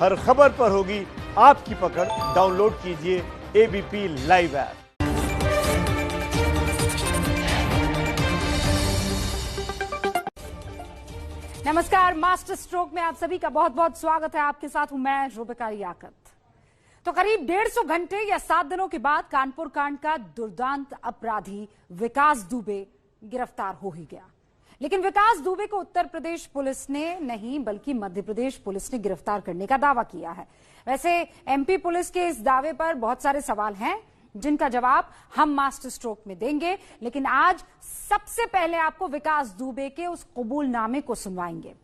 हर खबर पर होगी आपकी पकड़। डाउनलोड कीजिए एबीपी लाइव ऐप। नमस्कार, मास्टर स्ट्रोक में आप सभी का बहुत बहुत स्वागत है। आपके साथ हूं मैं रुबिका याकत। तो करीब 150 घंटे या 7 दिनों के बाद कानपुर कांड का दुर्दांत अपराधी विकास दुबे गिरफ्तार हो ही गया। लेकिन विकास दुबे को उत्तर प्रदेश पुलिस ने नहीं बल्कि मध्य प्रदेश पुलिस ने गिरफ्तार करने का दावा किया है। वैसे एमपी पुलिस के इस दावे पर बहुत सारे सवाल हैं जिनका जवाब हम मास्टर स्ट्रोक में देंगे, लेकिन आज सबसे पहले आपको विकास दुबे के उस कबूलनामे को सुनवाएंगे।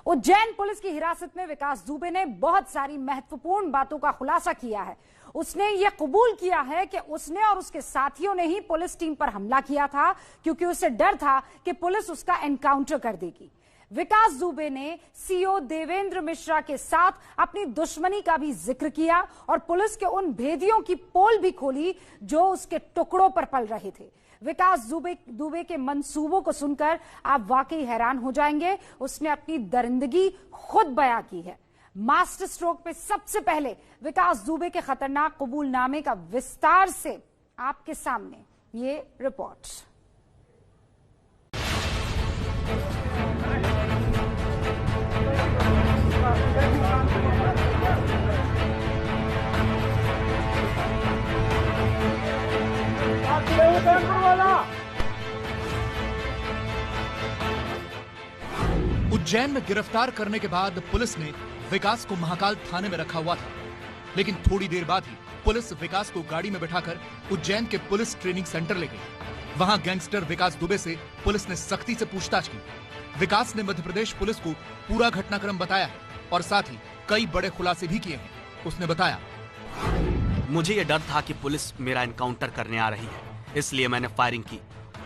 उज्जैन पुलिस की हिरासत में विकास दुबे ने बहुत सारी महत्वपूर्ण बातों का खुलासा किया है। उसने यह कबूल किया है कि उसने और उसके साथियों ने ही पुलिस टीम पर हमला किया था, क्योंकि उसे डर था कि पुलिस उसका एनकाउंटर कर देगी। विकास दुबे ने सीओ देवेंद्र मिश्रा के साथ अपनी दुश्मनी का भी जिक्र किया और पुलिस के उन भेदियों की पोल भी खोली जो उसके टुकड़ों पर पल रहे थे। विकास दुबे के मंसूबों को सुनकर आप वाकई हैरान हो जाएंगे। उसने अपनी दरिंदगी खुद बयां की है। मास्टर स्ट्रोक पे सबसे पहले विकास दुबे के खतरनाक कबूलनामे का विस्तार से आपके सामने ये रिपोर्ट। उज्जैन में गिरफ्तार करने के बाद पुलिस ने विकास को महाकाल थाने में रखा हुआ था, लेकिन थोड़ी देर बाद ही पुलिस विकास को गाड़ी में बिठाकर उज्जैन के पुलिस ट्रेनिंग सेंटर ले गई। वहां गैंगस्टर विकास दुबे से पुलिस ने सख्ती से पूछताछ की। विकास ने मध्य प्रदेश पुलिस को पूरा घटनाक्रम बताया है और साथ ही कई बड़े खुलासे भी किए हैं। उसने बताया, मुझे ये डर था कि पुलिस मेरा एनकाउंटर करने आ रही है, इसलिए मैंने फायरिंग की।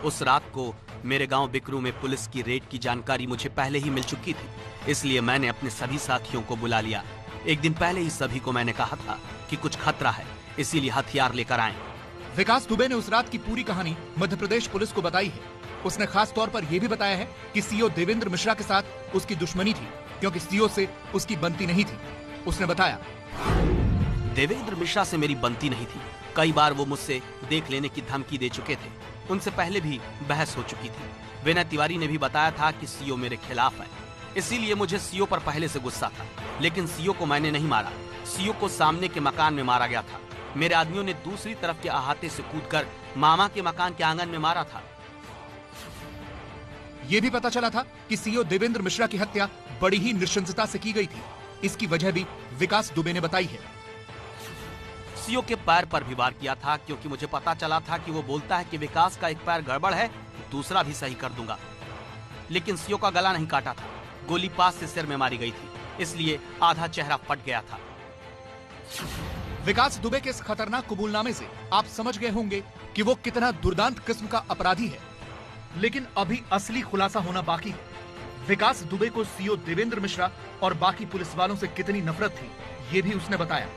उस रात को मेरे गांव बिकरू में पुलिस की रेड की जानकारी मुझे पहले ही मिल चुकी थी, इसलिए मैंने अपने सभी साथियों को बुला लिया। एक दिन पहले ही सभी को मैंने कहा था कि कुछ खतरा है, इसीलिए हथियार लेकर आए। विकास दुबे ने उस रात की पूरी कहानी मध्य प्रदेश पुलिस को बताई है। उसने खास तौर पर यह भी बताया है कि सीओ देवेंद्र मिश्रा के साथ उसकी दुश्मनी थी, क्योंकि सीओ से उसकी बनती नहीं थी। उसने बताया, देवेंद्र मिश्रा से मेरी बनती नहीं थी। कई बार वो मुझसे देख लेने की धमकी दे चुके थे। उनसे पहले भी बहस हो चुकी थी। विनय तिवारी ने भी बताया था कि सीओ मेरे खिलाफ है, इसीलिए मुझे सीओ पर पहले से गुस्सा था। लेकिन सीओ को मैंने नहीं मारा, सीओ को सामने के मकान में मारा गया था। मेरे आदमियों ने दूसरी तरफ के अहाते से कूदकर मामा के मकान के आंगन में मारा था। यह भी पता चला था कि सीओ देवेंद्र मिश्रा की हत्या बड़ी ही नृशंसता से की गई थी। इसकी वजह भी विकास दुबे ने बताई है। सीओ के पैर पर भी वार किया था, क्योंकि मुझे पता चला था कि वो बोलता है कि विकास का एक पैर गड़बड़ है, दूसरा भी सही कर दूंगा। लेकिन सीओ का गला नहीं काटा था, गोली पास से सिर में मारी गई थी, इसलिए आधा चेहरा फट गया था। विकास दुबे के इस खतरनाक कबूलनामे से आप समझ गए होंगे कि वो कितना दुर्दांत किस्म का अपराधी है। लेकिन अभी असली खुलासा होना बाकी है। विकास दुबे को सीओ देवेंद्र मिश्रा और बाकी पुलिस वालों से कितनी नफरत थी, ये भी उसने बताया।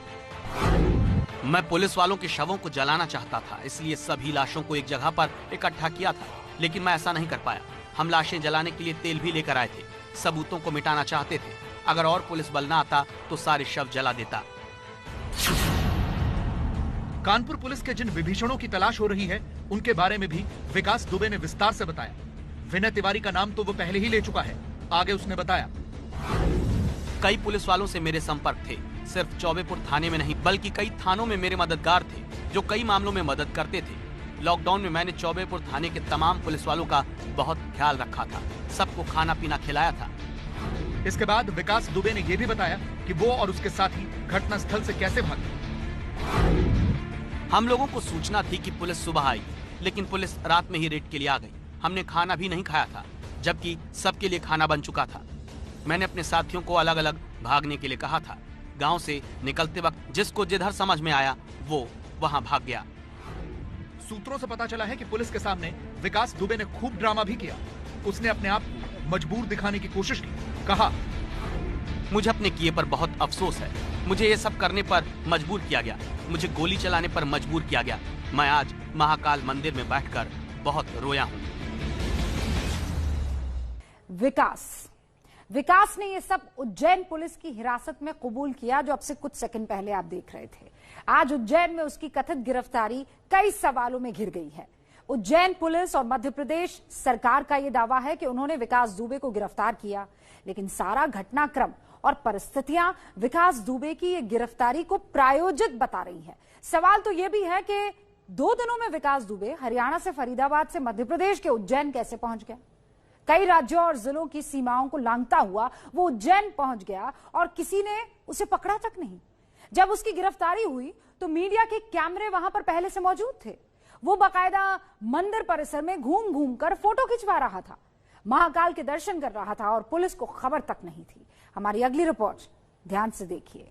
मैं पुलिस वालों के शवों को जलाना चाहता था, इसलिए सभी लाशों को एक जगह पर इकट्ठा किया था, लेकिन मैं ऐसा नहीं कर पाया। हम लाशें जलाने के लिए तेल भी लेकर आए थे, सबूतों को मिटाना चाहते थे। अगर और पुलिस बल ना आता तो सारे शव जला देता। कानपुर पुलिस के जिन विभीषणों की तलाश हो रही है, उनके बारे में भी विकास दुबे ने विस्तार से बताया। विनय तिवारी का नाम तो वो पहले ही ले चुका है। आगे उसने बताया, कई पुलिस वालों से मेरे संपर्क थे। सिर्फ चौबेपुर थाने में नहीं बल्कि कई थानों में मेरे मददगार थे, जो कई मामलों में मदद करते थे। लॉकडाउन में मैंने चौबेपुर थाने के तमाम पुलिस वालों का बहुत ख्याल रखा था, सबको खाना पीना खिलाया था। इसके बाद विकास दुबे ने यह भी बताया कि वो और उसके साथी घटना स्थल से कैसे भागे। हम लोगों को सूचना थी कि पुलिस सुबह आई, लेकिन पुलिस रात में ही रेड के लिए आ गई। हमने खाना भी नहीं खाया था, जबकि सबके लिए खाना बन चुका था। मैंने अपने साथियों को अलग अलग भागने के लिए कहा था। गांव से निकलते वक्त जिसको जिधर समझ में आया वो वहां भाग गया। सूत्रों से पता चला है कि पुलिस के सामने विकास दुबे ने खूब ड्रामा भी किया। उसने अपने आप को मजबूर दिखाने की कोशिश की। कहा, मुझे अपने किए पर बहुत अफसोस है। मुझे ये सब करने पर मजबूर किया गया, मुझे गोली चलाने पर मजबूर किया गया। मैं आज महाकाल मंदिर में बैठकर बहुत रोया हूं। विकास विकास ने ये सब उज्जैन पुलिस की हिरासत में कबूल किया, जो अब से कुछ सेकंड पहले आप देख रहे थे। आज उज्जैन में उसकी कथित गिरफ्तारी कई सवालों में घिर गई है। उज्जैन पुलिस और मध्य प्रदेश सरकार का यह दावा है कि उन्होंने विकास दुबे को गिरफ्तार किया, लेकिन सारा घटनाक्रम और परिस्थितियां विकास दुबे की ये गिरफ्तारी को प्रायोजित बता रही है। सवाल तो यह भी है कि 2 दिनों में विकास दुबे हरियाणा से फरीदाबाद से मध्य प्रदेश के उज्जैन कैसे पहुंच गया। कई राज्यों और जिलों की सीमाओं को लांघता हुआ वो उज्जैन पहुंच गया और किसी ने उसे पकड़ा तक नहीं। जब उसकी गिरफ्तारी हुई तो मीडिया के कैमरे वहां पर पहले से मौजूद थे। वो बाकायदा मंदिर परिसर में घूम घूम कर फोटो खिंचवा रहा था, महाकाल के दर्शन कर रहा था और पुलिस को खबर तक नहीं थी। हमारी अगली रिपोर्ट ध्यान से देखिए।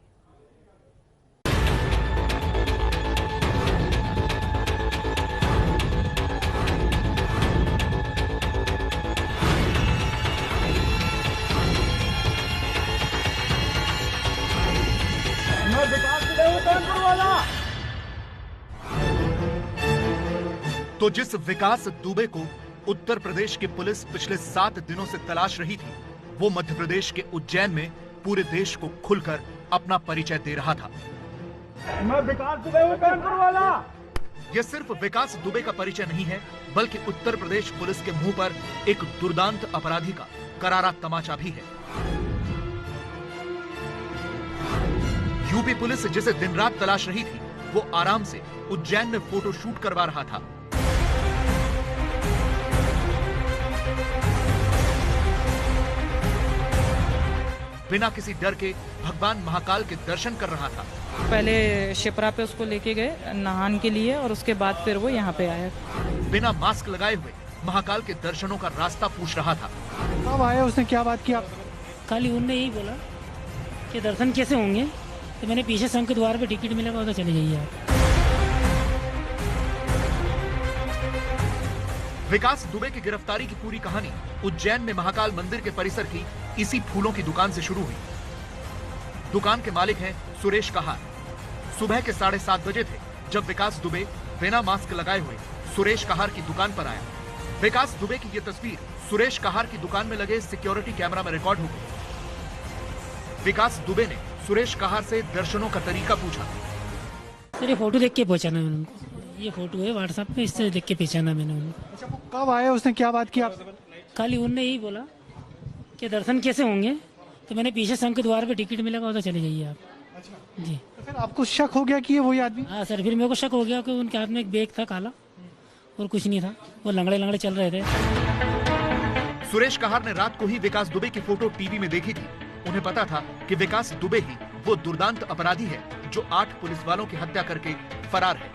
तो जिस विकास दुबे को उत्तर प्रदेश की पुलिस पिछले 7 दिनों से तलाश रही थी, वो मध्य प्रदेश के उज्जैन में पूरे देश को खुलकर अपना परिचय दे रहा था। मैं विकास दुबे हूं, कानपुर वाला। यह सिर्फ विकास दुबे का परिचय नहीं है, बल्कि उत्तर प्रदेश पुलिस के मुंह पर एक दुर्दांत अपराधी का करारा तमाचा भी है। यूपी पुलिस जिसे दिन रात तलाश रही थी, वो आराम से उज्जैन में फोटो शूट करवा रहा था। बिना किसी डर के भगवान महाकाल के दर्शन कर रहा था। पहले शिप्रा पे उसको लेके गए नहान के लिए और उसके बाद फिर वो यहाँ पे आया। बिना मास्क लगाए हुए महाकाल के दर्शनों का रास्ता पूछ रहा था। कब आया, उसने क्या बात की आप? खाली उनने यही बोला कि दर्शन कैसे होंगे, तो मैंने पीछे संघ के द्वार पे टिकट मिलेगा उधर चले जाइए आप। विकास दुबे की गिरफ्तारी की पूरी कहानी उज्जैन में महाकाल मंदिर के परिसर की इसी फूलों की दुकान से शुरू हुई। दुकान के मालिक हैं सुरेश कहार। सुबह के 7:30 बजे थे जब विकास दुबे बिना मास्क लगाए हुए सुरेश कहार की दुकान पर आया। विकास दुबे की ये तस्वीर सुरेश कहार की दुकान में लगे सिक्योरिटी कैमरा में रिकॉर्ड हो गई। विकास दुबे ने सुरेश कहार से दर्शनों का तरीका पूछा। सर ये फोटो देख के पहचाना मैंने उनको, ये फोटो है व्हाट्सएप पे, इससे देख के पहचाना मैंने उनको। अच्छा, वो कब आया, उसने क्या बात की आप? खाली उनने यही बोला कि दर्शन कैसे होंगे, तो मैंने पीछे संघ के द्वार पे टिकट मिलेगा उधर चले जाइए आप। अच्छा, जी। तो फिर आपको शक हो गया कि ये वही आदमी? हाँ सर, फिर मेरे को शक हो गया कि उनके हाथ में एक बैग था काला और कुछ नहीं था, वो लंगड़े लंगड़े चल रहे थे। सुरेश कहार ने रात को ही विकास दुबे की फोटो टीवी में देखी थी। उन्हें पता था कि विकास दुबे ही वो दुर्दांत अपराधी है जो 8 पुलिस वालों की हत्या करके फरार है।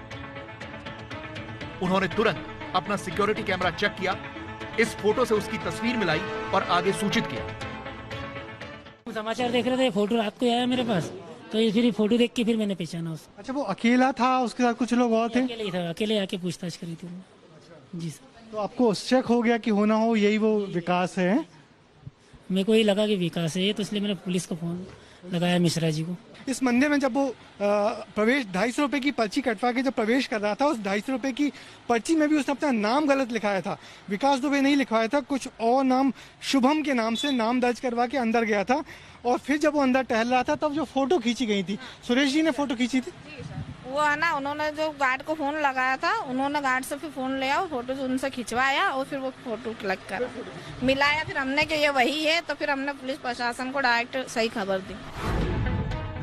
उन्होंने तुरंत अपना सिक्योरिटी कैमरा चेक किया, इस फोटो से उसकी तस्वीर मिलाई और आगे सूचित किया। समाचार देख रहे थे, फोटो रात को आया मेरे पास, तो ये फिर फोटो देख के फिर मैंने पहचाना उसको। अच्छा, वो अकेला था, उसके साथ कुछ लोग और थे? अकेले ही था, अकेले आके पूछताछ करी थी उन्होंने। जी सर। तो आपको शक हो गया कि होना हो यही वो विकास है? मेरे को ये लगा कि विकास है, तो इसलिए मैंने पुलिस को फोन लगाया, मिश्रा जी को। इस मंदिर में जब वो प्रवेश 250 रुपए की पर्ची कटवा के जब प्रवेश कर रहा था, उस 250 रुपए की पर्ची में भी उसने अपना नाम गलत लिखाया था। विकास दुबे नहीं लिखवाया था, कुछ और नाम शुभम के नाम से नाम दर्ज करवा के अंदर गया था। और फिर जब वो अंदर टहल रहा था तब जो फोटो खींची गई थी, सुरेश जी ने फोटो खींची थी। वो है ना, उन्होंने जो गार्ड को फोन लगाया था, उन्होंने गार्ड से फिर फोन लिया और फोटो उनसे खिंचवाया और फिर वो फोटो क्लिक कर मिलाया। फिर हमने कि ये वही है, तो फिर हमने पुलिस प्रशासन को डायरेक्ट सही खबर दी।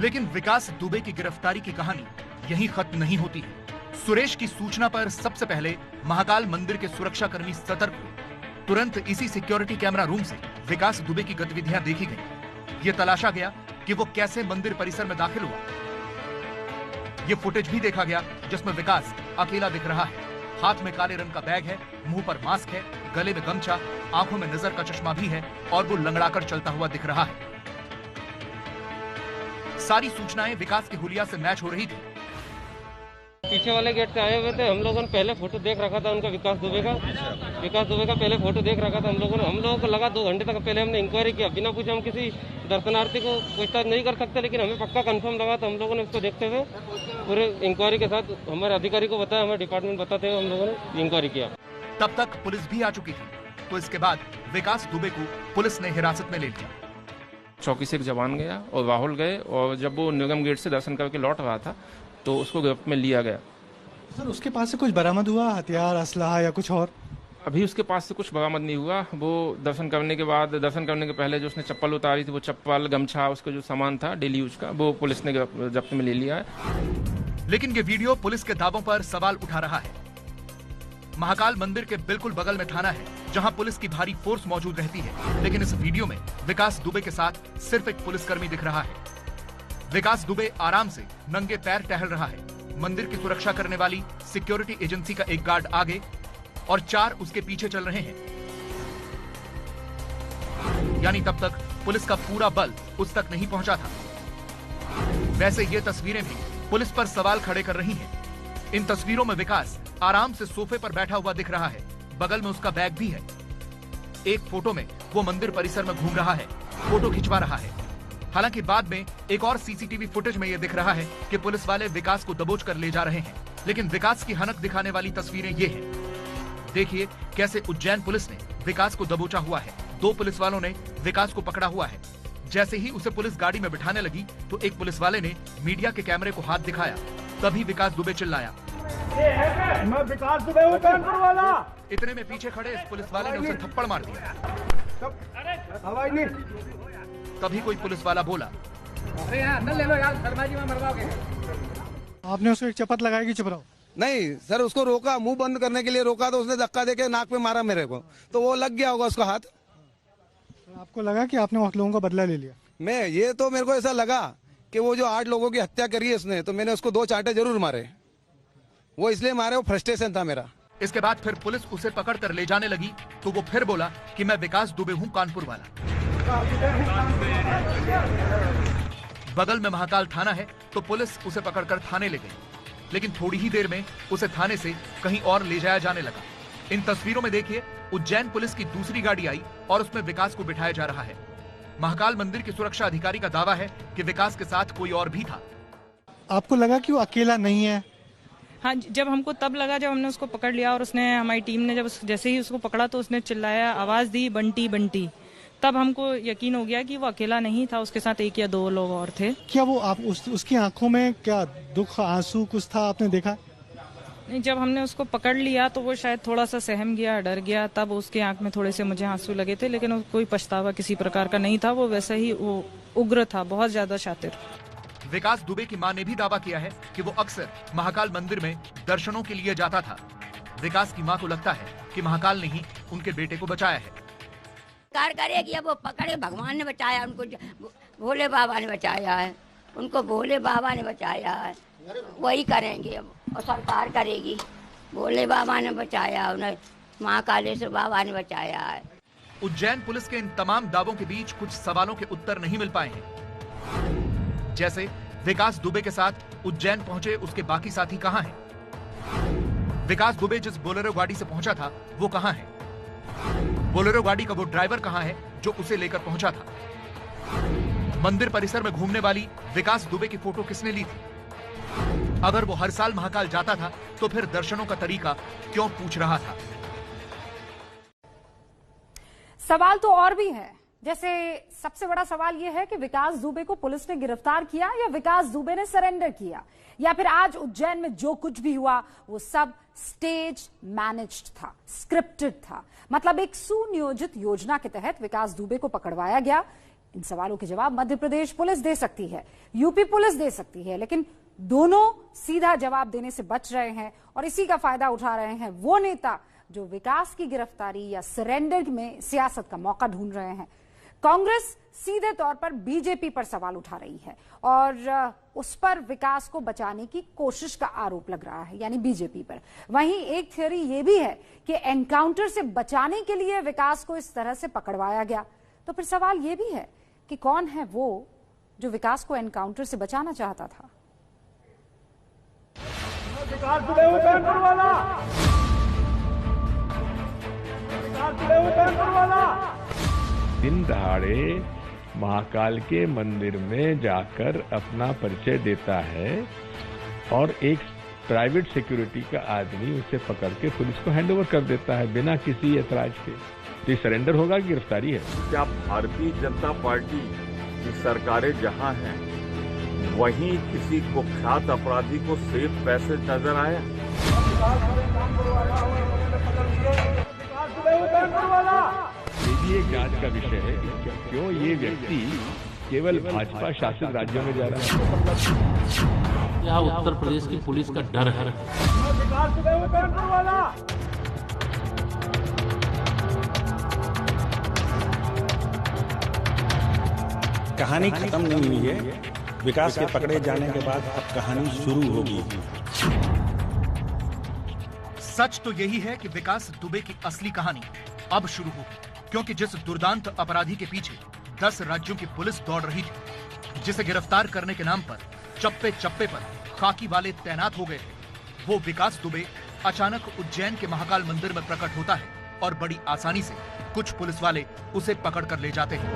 लेकिन विकास दुबे की गिरफ्तारी की कहानी यहीं खत्म नहीं होती। सुरेश की सूचना पर सबसे पहले महाकाल मंदिर के सुरक्षाकर्मी सतर्क हुए। तुरंत इसी सिक्योरिटी कैमरा रूम से विकास दुबे की गतिविधियां देखी गई। ये तलाशा गया कि वो कैसे मंदिर परिसर में दाखिल हुआ। ये फुटेज भी देखा गया जिसमें विकास अकेला दिख रहा है। हाथ में काले रंग का बैग है, मुंह पर मास्क है, गले में गमछा, आंखों में नजर का चश्मा भी है और वो लंगड़ाकर चलता हुआ दिख रहा है। सारी सूचनाएं विकास के हुलिया से मैच हो रही थी। पीछे वाले गेट से आए हुए थे, हम लोगों ने पहले फोटो देख रखा था उनका, विकास दुबे का पहले फोटो देख रखा था हम लोगों को लगा 2 घंटे तक पहले हमने इंक्वायरी किया। बिना पूछे हम किसी दर्शनार्थी को पूछताछ नहीं कर सकते, लेकिन हमें पक्का कंफर्म लगा तो हम लोगों ने उसको देखते हुए पूरे इंक्वायरी के साथ हमारे अधिकारी को बताया, हमारे डिपार्टमेंट बताते हुए हम लोगों ने इंक्वायरी किया। तब तक पुलिस भी आ चुकी थी, तो इसके बाद विकास दुबे को पुलिस ने हिरासत में ले लिया। चौकी से एक जवान गया और राहुल गए, और जब वो निगम गेट से दर्शन करके लौट रहा था तो उसको गिरफ्त में लिया गया। सर उसके पास से कुछ बरामद हुआ, हथियार, असलहा या कुछ और? अभी उसके पास से कुछ बरामद नहीं हुआ। वो दर्शन करने के पहले जो उसने चप्पल उतारी थी, वो चप्पल, गमछा, उसका जो सामान था डेली यूज का, वो पुलिस ने जब्त में ले लिया है। लेकिन ये वीडियो पुलिस के दावों पर सवाल उठा रहा है। महाकाल मंदिर के बिल्कुल बगल में थाना है जहां पुलिस की भारी फोर्स मौजूद रहती है, लेकिन इस वीडियो में विकास दुबे के साथ सिर्फ एक पुलिसकर्मी दिख रहा है। विकास दुबे आराम से नंगे पैर टहल रहा है। मंदिर की सुरक्षा करने वाली सिक्योरिटी एजेंसी का एक गार्ड आगे और 4 उसके पीछे चल रहे हैं, यानी तब तक पुलिस का पूरा बल उस तक नहीं पहुंचा था। वैसे ये तस्वीरें भी पुलिस पर सवाल खड़े कर रही हैं। इन तस्वीरों में विकास आराम से सोफे पर बैठा हुआ दिख रहा है, बगल में उसका बैग भी है। एक फोटो में वो मंदिर परिसर में घूम रहा है, फोटो खिंचवा रहा है। हालांकि बाद में एक और सीसीटीवी फुटेज में ये दिख रहा है कि पुलिस वाले विकास को दबोच कर ले जा रहे हैं, लेकिन विकास की हनक दिखाने वाली तस्वीरें ये हैं। देखिए कैसे उज्जैन पुलिस ने विकास को दबोचा हुआ है। 2 पुलिस वालों ने विकास को पकड़ा हुआ है। जैसे ही उसे पुलिस गाड़ी में बिठाने लगी तो एक पुलिस वाले ने मीडिया के कैमरे को हाथ दिखाया, तभी विकास दुबे चिल्लाया, मैं विकास दुबे हूं, कानपुर वाला। इतने में पीछे खड़े इस पुलिस वाले ने उसे थप्पड़ मार दिया। तभी कोई पुलिस वाला बोला, अरे यार न ले लो यार, शर्मा जी में मरवाओगे। आपने उसको एक चपत लगाई कि चुप रहो? नहीं सर, उसको रोका, मुंह बंद करने के लिए रोका तो उसने धक्का देके नाक पे मारा मेरे को, तो वो लग गया होगा उसका हाथ। आपको लगा कि आपने उन लोगों का बदला ले लिया? ये तो मेरे को ऐसा लगा कि वो जो 8 लोगों की हत्या करी है उसने, तो मैंने उसको 2 चांटे जरूर मारे। वो इसलिए मारे, वो फ्रस्ट्रेशन था मेरा। इसके बाद फिर पुलिस उसे पकड़ कर ले जाने लगी तो वो फिर बोला कि मैं विकास दुबे हूं, कानपुर वाला। बगल में महाकाल थाना है तो पुलिस उसे पकड़कर थाने ले गई, लेकिन थोड़ी ही देर में उसे थाने से कहीं और ले जाया जाने लगा। इन तस्वीरों में देखिए उज्जैन पुलिस की दूसरी गाड़ी आई और उसमें विकास को बिठाया जा रहा है। महाकाल मंदिर के सुरक्षा अधिकारी का दावा है कि विकास के साथ कोई और भी था। आपको लगा कि वो अकेला नहीं है? हाँ, जब हमको तब लगा जब हमने उसको पकड़ लिया और उसने, हमारी टीम ने जब जैसे ही उसको पकड़ा तो उसने चिल्लाया, आवाज दी, बंटी बंटी, तब हमको यकीन हो गया कि वो अकेला नहीं था, उसके साथ 1 या 2 लोग और थे। क्या वो आप उसकी आंखों में क्या दुख, आंसू कुछ था, आपने देखा? नहीं, जब हमने उसको पकड़ लिया तो वो शायद थोड़ा सा सहम गया, डर गया, तब उसकी आंख में थोड़े से मुझे आंसू लगे थे, लेकिन कोई पछतावा किसी प्रकार का नहीं था। वो वैसे ही वो उग्र था, बहुत ज्यादा शातिर। विकास दुबे की मां ने भी दावा किया है कि वो अक्सर महाकाल मंदिर में दर्शनों के लिए जाता था। विकास की मां को लगता है कि महाकाल ने ही उनके बेटे को बचाया है। कार करेगी, अब वो पकड़े, भगवान ने बचाया उनको, भोले बाबा ने बचाया है उनको, भोले बाबा ने बचाया है, वही करेंगे अब, और सरकार करेगी। भोले बाबा ने बचाया उन्हें, महाकालेश्वर बाबा ने बचाया है। उज्जैन पुलिस के इन तमाम दावों के बीच कुछ सवालों के उत्तर नहीं मिल पाए हैं, जैसे विकास दुबे के साथ उज्जैन पहुंचे उसके बाकी साथी कहां हैं? विकास दुबे जिस बोलेरो गाड़ी से पहुंचा था वो कहां है? बोलेरो गाड़ी का वो ड्राइवर कहां है जो उसे लेकर पहुंचा था? मंदिर परिसर में घूमने वाली विकास दुबे की फोटो किसने ली थी? अगर वो हर साल महाकाल जाता था तो फिर दर्शनों का तरीका क्यों पूछ रहा था? सवाल तो और भी है। जैसे सबसे बड़ा सवाल यह है कि विकास दुबे को पुलिस ने गिरफ्तार किया या विकास दुबे ने सरेंडर किया, या फिर आज उज्जैन में जो कुछ भी हुआ वो सब स्टेज मैनेज्ड था, स्क्रिप्टेड था। मतलब एक सुनियोजित योजना के तहत विकास दुबे को पकड़वाया गया। इन सवालों के जवाब मध्य प्रदेश पुलिस दे सकती है, यूपी पुलिस दे सकती है, लेकिन दोनों सीधा जवाब देने से बच रहे हैं और इसी का फायदा उठा रहे हैं वो नेता जो विकास की गिरफ्तारी या सरेंडर में सियासत का मौका ढूंढ रहे हैं। कांग्रेस सीधे तौर पर बीजेपी पर सवाल उठा रही है और उस पर विकास को बचाने की कोशिश का आरोप लग रहा है, यानी बीजेपी पर। वहीं एक थ्योरी यह भी है कि एनकाउंटर से बचाने के लिए विकास को इस तरह से पकड़वाया गया। तो फिर सवाल यह भी है कि कौन है वो जो विकास को एनकाउंटर से बचाना चाहता था? विकास दुबे हूं, कानपुर वाला। विकास दुबे हूं, कानपुर वाला। दिन दहाड़े महाकाल के मंदिर में जाकर अपना परिचय देता है और एक प्राइवेट सिक्योरिटी का आदमी उसे पकड़ के पुलिस को हैंडओवर कर देता है बिना किसी ऐतराज के। तो ये सरेंडर होगा कि गिरफ्तारी है? क्या भारतीय जनता पार्टी कि सरकारें जहां हैं वहीं किसी कुख्यात अपराधी को सेफ पैसेज नजर आया। ये भी एक जांच का विषय है कि क्यों ये व्यक्ति केवल भाजपा शासित राज्यों में जा रहा है। क्या उत्तर प्रदेश की पुलिस का डर है? कहानी खत्म नहीं हुई है। विकास के पकड़े जाने के बाद अब कहानी शुरू होगी। सच तो यही है कि विकास दुबे की असली कहानी अब शुरू होगी, क्योंकि जिस दुर्दांत अपराधी के पीछे 10 राज्यों की पुलिस दौड़ रही थी, जिसे गिरफ्तार करने के नाम पर चप्पे चप्पे पर खाकी वाले तैनात हो गए थे, वो विकास दुबे अचानक उज्जैन के महाकाल मंदिर में प्रकट होता है और बड़ी आसानी से कुछ पुलिस वाले उसे पकड़ कर ले जाते हैं।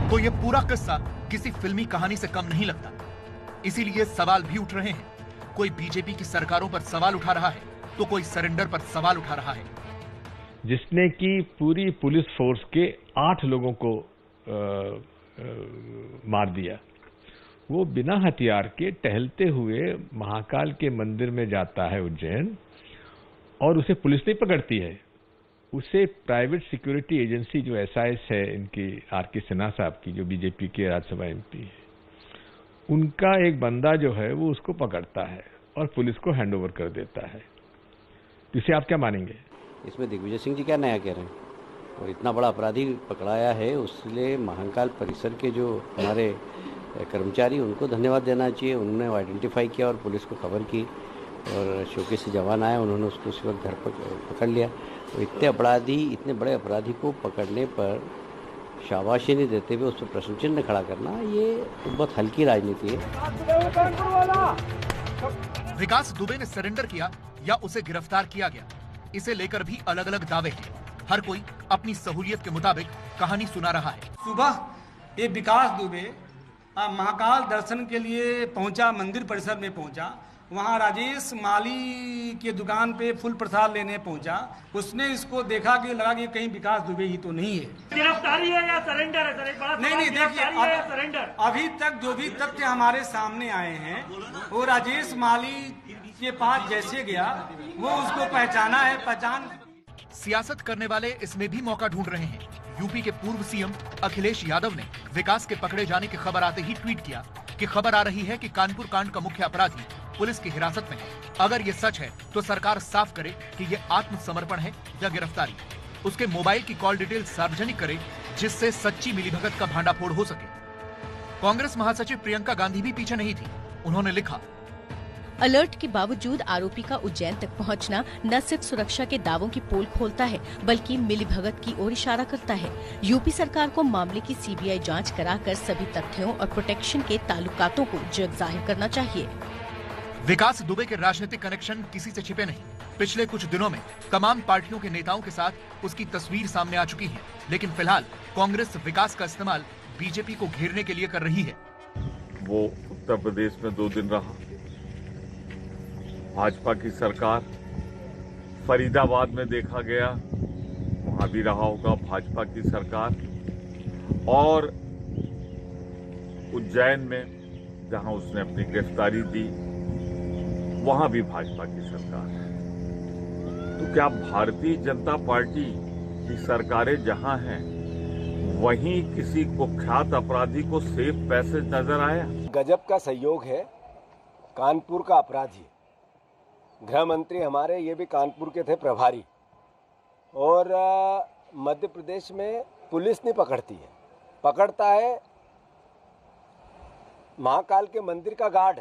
तो ये पूरा किस्सा किसी फिल्मी कहानी से कम नहीं लगता। इसीलिए सवाल भी उठ रहे हैं। कोई बीजेपी की सरकारों पर सवाल उठा रहा है, तो कोई सरेंडर पर सवाल उठा रहा है। जिसने कि पूरी पुलिस फोर्स के 8 लोगों को मार दिया, वो बिना हथियार के टहलते हुए महाकाल के मंदिर में जाता है उज्जैन, और उसे पुलिस नहीं पकड़ती है। उसे प्राइवेट सिक्योरिटी एजेंसी जो एसआईएस है, इनकी आर.के. सिन्हा साहब की, जो बीजेपी के राज्यसभा एमपी है, उनका एक बंदा जो है वो उसको पकड़ता है और पुलिस को हैंडओवर कर देता है। इसे आप क्या मानेंगे? इसमें दिग्विजय सिंह जी क्या नया कह रहे हैं? और इतना बड़ा अपराधी पकड़ाया है, उसलिए महाकाल परिसर के जो हमारे कर्मचारी, उनको धन्यवाद देना चाहिए। उन्होंने आइडेंटिफाई किया और पुलिस को खबर की, और शौकीत से जवान आए, उन्होंने उसको उसी वक्त घर पर पकड़ लिया। तो इतने बड़े अपराधी को पकड़ने पर शाबाशी नहीं देते हुए उस पर प्रश्न चिन्ह खड़ा करना, ये बहुत हल्की राजनीति है। विकास दुबे ने सरेंडर किया या उसे गिरफ्तार किया गया, इसे लेकर भी अलग अलग दावे हैं। हर कोई अपनी सहूलियत के मुताबिक कहानी सुना रहा है। सुबह ये विकास दुबे महाकाल दर्शन के लिए पहुंचा, मंदिर परिसर में पहुंचा। वहाँ राजेश माली के दुकान पे फूल प्रसाद लेने पहुंचा। उसने इसको देखा कि लगा कि कहीं विकास दुबे ही तो नहीं है। गिरफ्तारी है या सरेंडर है सर? एक बड़ा नहीं, देखिए अभी तक जो भी तथ्य हमारे सामने आए हैं, वो राजेश माली के पास जैसे गया वो उसको पहचाना है। पहचान सियासत करने वाले इसमें भी मौका ढूंढ रहे हैं। यूपी के पूर्व सीएम अखिलेश यादव ने विकास के पकड़े जाने की खबर आते ही ट्वीट किया कि खबर आ रही है कि कानपुर कांड का मुख्य अपराधी पुलिस की हिरासत में है। अगर ये सच है तो सरकार साफ करे कि ये आत्मसमर्पण है या गिरफ्तारी। उसके मोबाइल की कॉल डिटेल सार्वजनिक करे, जिससे सच्ची मिलीभगत का भांडाफोड़ हो सके। कांग्रेस महासचिव प्रियंका गांधी भी पीछे नहीं थी। उन्होंने लिखा, अलर्ट के बावजूद आरोपी का उज्जैन तक पहुंचना न सिर्फ सुरक्षा के दावों की पोल खोलता है, बल्कि मिलीभगत की ओर इशारा करता है। यूपी सरकार को मामले की सीबीआई जांच कराकर सभी तथ्यों और प्रोटेक्शन के ताल्लुकातों को जग जाहिर करना चाहिए। विकास दुबे के राजनीतिक कनेक्शन किसी से छिपे नहीं। पिछले कुछ दिनों में तमाम पार्टियों के नेताओं के साथ उसकी तस्वीर सामने आ चुकी है, लेकिन फिलहाल कांग्रेस विकास का इस्तेमाल बीजेपी को घेरने के लिए कर रही है। वो उत्तर प्रदेश में 2 दिन रहा, भाजपा की सरकार। फरीदाबाद में देखा गया, वहां भी रहा होगा भाजपा की सरकार। और उज्जैन में जहां उसने अपनी गिरफ्तारी दी, वहां भी भाजपा की सरकार है। तो क्या भारतीय जनता पार्टी की सरकारें जहां हैं वहीं किसी कुख्यात अपराधी को सेफ पैसेज नजर आया? गजब का सहयोग है। कानपुर का अपराधी, गृह मंत्री हमारे ये भी कानपुर के थे प्रभारी, और मध्य प्रदेश में पुलिस नहीं पकड़ती है, पकड़ता है महाकाल के मंदिर का गार्ड।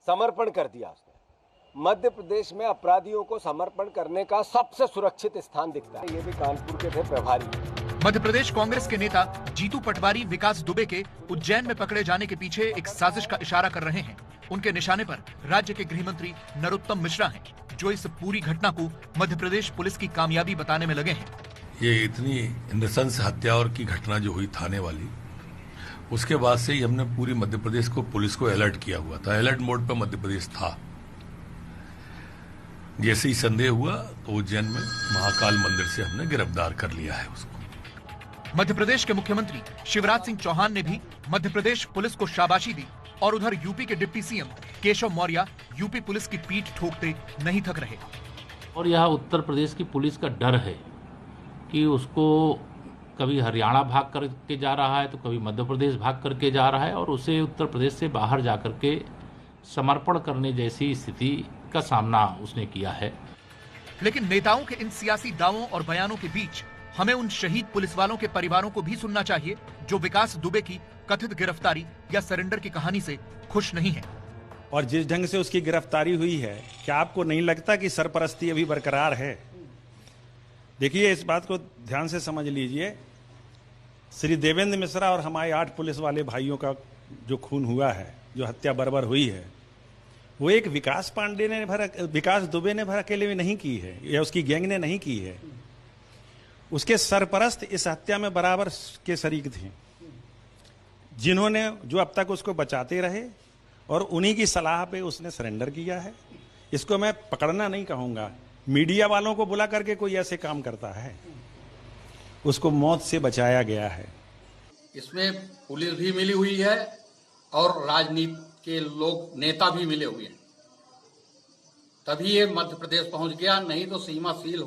समर्पण कर दिया उसने। मध्य प्रदेश में अपराधियों को समर्पण करने का सबसे सुरक्षित स्थान दिखता है। ये भी कानपुर के थे प्रभारी। मध्य प्रदेश कांग्रेस के नेता जीतू पटवारी विकास दुबे के उज्जैन में पकड़े जाने के पीछे एक साजिश का इशारा कर रहे हैं। उनके निशाने पर राज्य के गृह मंत्री नरोत्तम मिश्रा हैं, जो इस पूरी घटना को मध्य प्रदेश पुलिस की कामयाबी बताने में लगे हैं। ये इतनी नृशंस हत्या और की घटना जो हुई थाने वाली, उसके बाद से ही हमने पूरी मध्य प्रदेश को, पुलिस को अलर्ट किया हुआ था। अलर्ट मोड पर मध्य प्रदेश था। जैसे ही संदेह हुआ तो उज्जैन में महाकाल मंदिर से हमने गिरफ्तार कर लिया है उसको। मध्य प्रदेश के मुख्यमंत्री शिवराज सिंह चौहान ने भी मध्य प्रदेश पुलिस को शाबाशी दी और उधर यूपी के deputy CM Keshav Maurya UP police की पीठ ठोकते नहीं थक रहे। और यह उत्तर प्रदेश की पुलिस का डर है कि उसको कभी हरियाणा भाग करके जा रहा है तो कभी मध्य प्रदेश भाग करके जा रहा है और उसे उत्तर प्रदेश से बाहर जाकर के समर्पण करने जैसी स्थिति का सामना उसने किया है। लेकिन नेताओं के इन सियासी दावों और बयानों के बीच हमें उन शहीद पुलिस वालों के परिवारों को भी सुनना चाहिए जो विकास दुबे की कथित गिरफ्तारी या सरेंडर की कहानी से खुश नहीं है। और जिस ढंग से उसकी गिरफ्तारी हुई है, क्या आपको नहीं लगता कि सरपरस्ती अभी बरकरार है? देखिए, इस बात को ध्यान से समझ लीजिए। श्री देवेंद्र मिश्रा और हमारे 8 पुलिस वाले भाइयों का जो खून हुआ है, जो हत्या बर्बर हुई है, वो एक विकास दुबे ने भर अकेले में नहीं की है या उसकी गैंग ने नहीं की है। उसके सरपरस्त इस हत्या में बराबर के शरीक थे, जिन्होंने जो अब तक उसको बचाते रहे और उन्हीं की सलाह पे उसने सरेंडर किया है। इसको मैं पकड़ना नहीं कहूंगा, मीडिया वालों को बुला करके कोई ऐसे काम करता है, उसको मौत से बचाया गया है। इसमें पुलिस भी मिली हुई है और राजनीति के लोग नेता भी मिले हुए हैं, तभी ये मध्य प्रदेश पहुंच गया, नहीं तो सीमा सील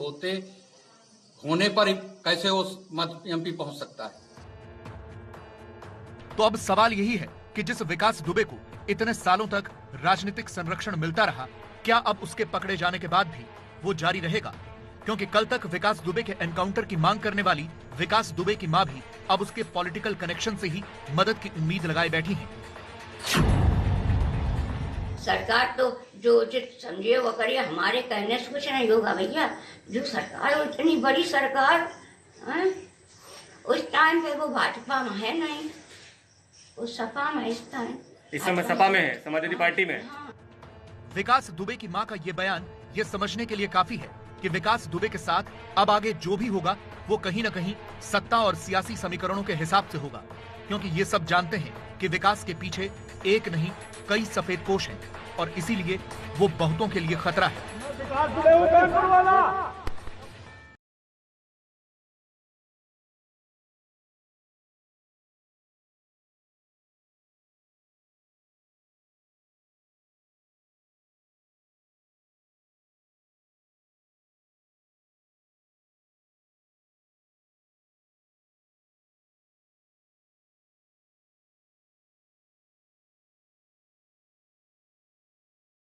होने पर कैसे उस मध्य एमपी पहुंच सकता है। तो अब सवाल यही है कि जिस विकास दुबे को इतने सालों तक राजनीतिक संरक्षण मिलता रहा, क्या अब उसके पकड़े जाने के बाद भी वो जारी रहेगा? क्योंकि कल तक विकास दुबे के एनकाउंटर की मांग करने वाली विकास दुबे की मां भी अब उसके पॉलिटिकल कनेक्शन से ही मदद की उम्मीद लगाए बैठी है। सरकार तो जो उचित समझे वो करिए, हमारे कहने से कुछ नहीं होगा भैया। जो सरकार, इतनी बड़ी सरकार उस टाइम पे वो भाजपा में है नहीं, उस सपा में इस समय सपा में है, समाजवादी पार्टी में। विकास दुबे की मां का ये बयान ये समझने के लिए काफी है कि विकास दुबे के साथ अब आगे जो भी होगा वो कहीं न कहीं सत्ता और सियासी समीकरणों के हिसाब से होगा, क्योंकि ये सब जानते हैं कि विकास के पीछे एक नहीं कई सफेद पोश हैं और इसीलिए वो बहुतों के लिए खतरा है।